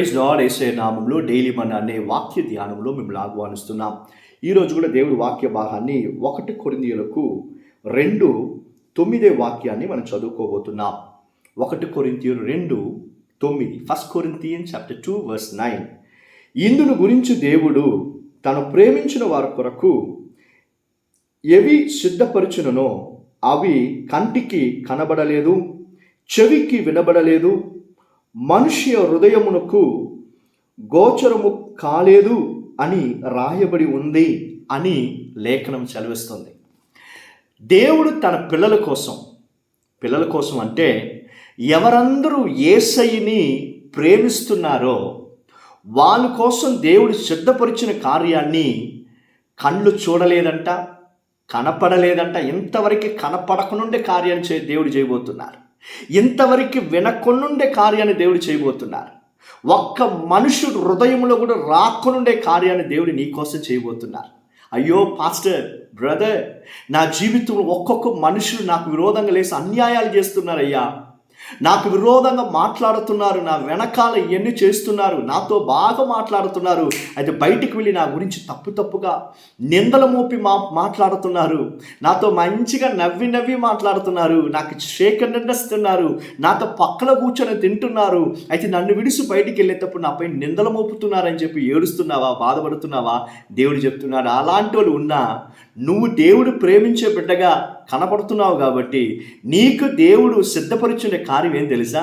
Praise lord. యేసయ్య నామములో daily మన అనే వాక్య ధ్యానంలో మిమ్మల్ని ఆహ్వానిస్తున్నాం. ఈరోజు కూడా దేవుడి వాక్య భాగాన్ని 1 కొరింథీయులకు 2:9 వాక్యాన్ని మనం చదువుకోబోతున్నాం. 1 కొరింథీయులు 2:9. 1 Corinthians chapter 2 verse 9. ఇందును గురించి దేవుడు తను ప్రేమించిన వారి కొరకు ఏవి సిద్ధపరచుననో అవి కంటికి కనబడలేదు, చెవికి వినబడలేదు, మనుష్య హృదయమునకు గోచరము కాలేదు అని రాయబడి ఉంది అని లేఖనం సెలవిస్తుంది. దేవుడు తన పిల్లల కోసం అంటే ఎవరందరూ యేసయ్యని ప్రేమిస్తున్నారో వాళ్ళ కోసం దేవుడు సిద్ధపరిచిన కార్యాన్ని కళ్ళు చూడలేదంట, కనపడలేదంట. ఇంతవరకు కనపడకనుండే కార్యాన్ని దేవుడు చేయబోతున్నారు. ఇంతవరకు వినకొనుండే కార్యాన్ని దేవుడు చేయబోతున్నారు. ఒక్క మనుషుడు హృదయంలో కూడా రాకనుండే కార్యాన్ని దేవుడు నీ కోసం చేయబోతున్నారు. అయ్యో పాస్టర్, బ్రదర్, నా జీవితంలో ఒక్కొక్క మనుషులు నాకు విరోధంగా లేసి అన్యాయాలు చేస్తున్నారయ్యా, నాకు విరోధంగా మాట్లాడుతున్నారు, నా వెనకాల ఇవన్నీ చేస్తున్నారు, నాతో బాగా మాట్లాడుతున్నారు, అయితే బయటికి వెళ్ళి నా గురించి తప్పుగా నిందల మోపి మాట్లాడుతున్నారు, నాతో మంచిగా నవ్వి మాట్లాడుతున్నారు, నాకు షేకనిస్తున్నారు, నాతో పక్కన కూర్చొని తింటున్నారు, అయితే నన్ను విడిసి బయటికి వెళ్ళేటప్పుడు నాపై నిందలు మోపుతున్నారని చెప్పి ఏడుస్తున్నావా, బాధపడుతున్నావా? దేవుడు చెప్తున్నాడు, అలాంటి వాళ్ళు ఉన్నా నువ్వు దేవుడు ప్రేమించే బిడ్డగా కనపడుతున్నావు కాబట్టి నీకు దేవుడు సిద్ధపరిచిన కార్యం ఏం తెలుసా?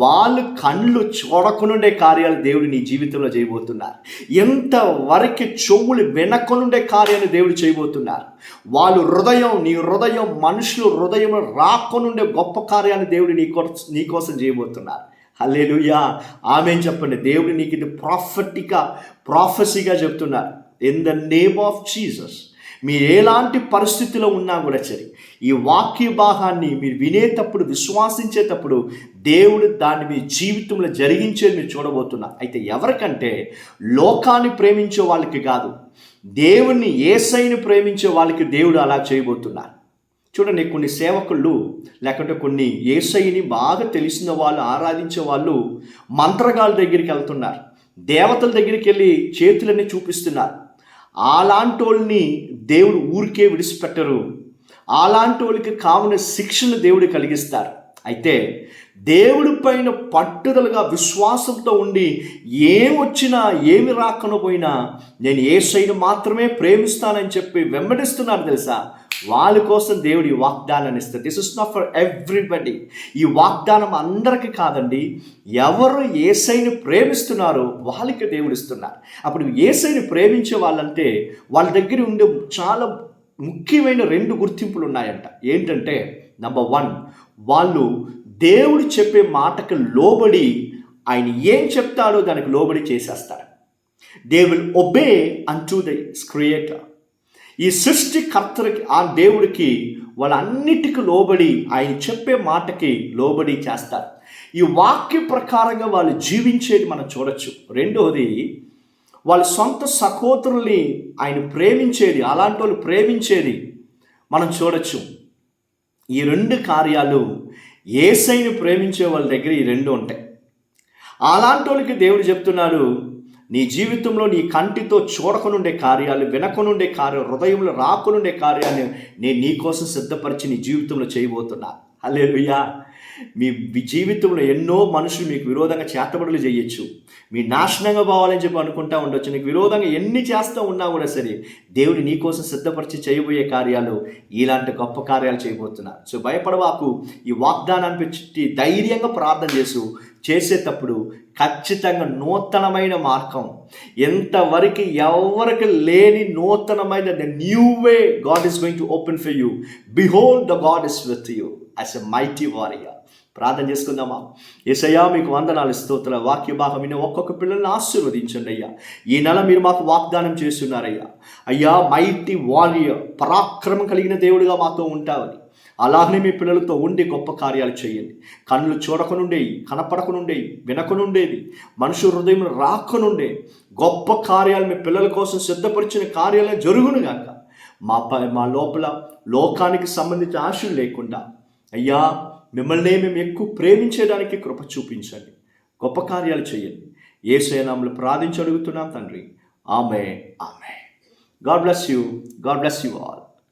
వాళ్ళు కళ్ళు చూడకనుండే కార్యాలు దేవుడు నీ జీవితంలో చేయబోతున్నారు. ఎంతవరకు చెవులు వినకనుండే కార్యాన్ని దేవుడు చేయబోతున్నారు. వాళ్ళు నీ హృదయం మనుషులు హృదయం రాకనుండే గొప్ప కార్యాన్ని దేవుడు నీ కోసం చేయబోతున్నారు. హల్లెలూయా, ఆమేన్ చెప్పండి. దేవుడు నీకు ఇది ప్రాఫెసీగా చెప్తున్నారు. In the name of Jesus మీరు ఎలాంటి పరిస్థితిలో ఉన్నా కూడా సరే, ఈ వాక్య భాగాన్ని మీరు వినేటప్పుడు, విశ్వాసించేటప్పుడు దేవుడు దాన్ని మీ జీవితంలో జరిగించేది మీరు చూడబోతున్నారు. అయితే ఎవరికంటే లోకాన్ని ప్రేమించే వాళ్ళకి కాదు, దేవుణ్ణి యేసయ్యని ప్రేమించే వాళ్ళకి దేవుడు అలా చేయబోతున్నారు. చూడండి, కొన్ని సేవకుళ్ళు లేకుంటే కొన్ని యేసయ్యని బాగా తెలిసిన వాళ్ళు, ఆరాధించే వాళ్ళు మంత్రగాళ్ళ దగ్గరికి వెళ్తున్నారు, దేవతల దగ్గరికి వెళ్ళి చేతులన్నీ చూపిస్తున్నారు. అలాంటి వాళ్ళని దేవుడు ఊరికే విడిచిపెట్టరు. అలాంటి వాళ్ళకి కావలసిన శిక్షను దేవుడు కలిగిస్తారు. అయితే దేవుడి పైన పట్టుదలగా విశ్వాసంతో ఉండి ఏమొచ్చినా ఏమి రాకపోయినా నేను యేసయ్యను మాత్రమే ప్రేమిస్తానని చెప్పి వెంబడిస్తున్నారు తెలుసా, వాళ్ళ కోసం దేవుడు ఈ వాగ్దానాన్ని ఇస్తారు. This is not for everybody. ఈ వాగ్దానం అందరికీ కాదండి, ఎవరు యేసయ్యను ప్రేమిస్తున్నారో వాళ్ళకి దేవుడు ఇస్తున్నారు. అప్పుడు యేసయ్యను ప్రేమించే వాళ్ళంటే వాళ్ళ దగ్గర ఉండే చాలా ముఖ్యమైన 2 గుర్తింపులు ఉన్నాయంట. ఏంటంటే, నంబర్ 1, వాళ్ళు దేవుడు చెప్పే మాటకు లోబడి ఆయన ఏం చెప్తాడో దానికి లోబడి చేసేస్తారు. దే విల్ ఒబే అంటూ ద క్రియేటర్. ఈ సృష్టికర్తకి, ఆ దేవుడికి వాళ్ళన్నిటికీ లోబడి ఆయన చెప్పే మాటకి లోబడి చేస్తారు. ఈ వాక్య ప్రకారంగా వాళ్ళు జీవించేది మనం చూడొచ్చు. రెండవది, వాళ్ళ సొంత సహోదరుల్ని ఆయన ప్రేమించేది, అలాంటి వాళ్ళు ప్రేమించేది మనం చూడొచ్చు. ఈ 2 కార్యాలు యేసయ్యను ప్రేమించే వాళ్ళ దగ్గర ఈ 2 ఉంటాయి. అలాంటి వాళ్ళకి దేవుడు చెప్తున్నాడు, నీ జీవితంలో నీ కంటితో చూడకనుండే కార్యాలు, వినకనుండే కార్యాలు, హృదయంలో రాకనుండే కార్యాన్ని నేను నీ కోసం సిద్ధపరిచి నీ జీవితంలో చేయబోతున్నా. హల్లెలూయా. మీ జీవితంలో ఎన్నో మనుషులు మీకు విరోధంగా చేతబడులు చేయొచ్చు, మీ నాశనంగా పోవాలని చెప్పి అనుకుంటా ఉండొచ్చు. నీకు విరోధంగా ఎన్ని చేస్తూ ఉన్నా కూడా సరే, దేవుడు నీ కోసం సిద్ధపరిచి చేయబోయే కార్యాలు ఇలాంటి గొప్ప కార్యాలు చేయబోతున్నారు. సో భయపడవాకు. ఈ వాగ్దానాన్ని పెట్టి ధైర్యంగా ప్రార్థన చేసేటప్పుడు ఖచ్చితంగా నూతనమైన మార్గం, ఎంతవరకు ఎవరికి లేని నూతనమైన the new way God is going to open for you. Behold the God is with you as a mighty warrior. ప్రార్థన చేసుకుందామా? యేసయ్యా, మీకు వందనాలు, స్తోత్రాలు. వాక్య భాగం విని ఒక్కొక్క పిల్లల్ని ఆశీర్వదించండి అయ్యా. ఈ నెల మీరు మాకు వాగ్దానం చేస్తున్నారయ్యా. అయ్యా, మైటీ వారియర్, పరాక్రమం కలిగిన దేవుడిగా మాతో ఉంటావని, అలాగనే మీ పిల్లలతో ఉండి గొప్ప కార్యాలు చేయండి. కళ్ళు చూడకనుండేవి, కనపడకనుండేవి, వినకనుండేది, మనుషు హృదయం రాకనుండే గొప్ప కార్యాలు మీ పిల్లల కోసం సిద్ధపరిచిన కార్యాలు జరుగునుగాక. మా లోపల లోకానికి సంబంధించిన ఆశలు లేకుండా అయ్యా మిమ్మల్ని మేము ఎక్కువ ప్రేమించేదానికి కృప చూపించండి. గొప్ప కార్యాలు చేయండి. యేసు నామములో ప్రార్థించి అడుగుతున్నాం తండ్రి. ఆమె. God bless you. God bless you all.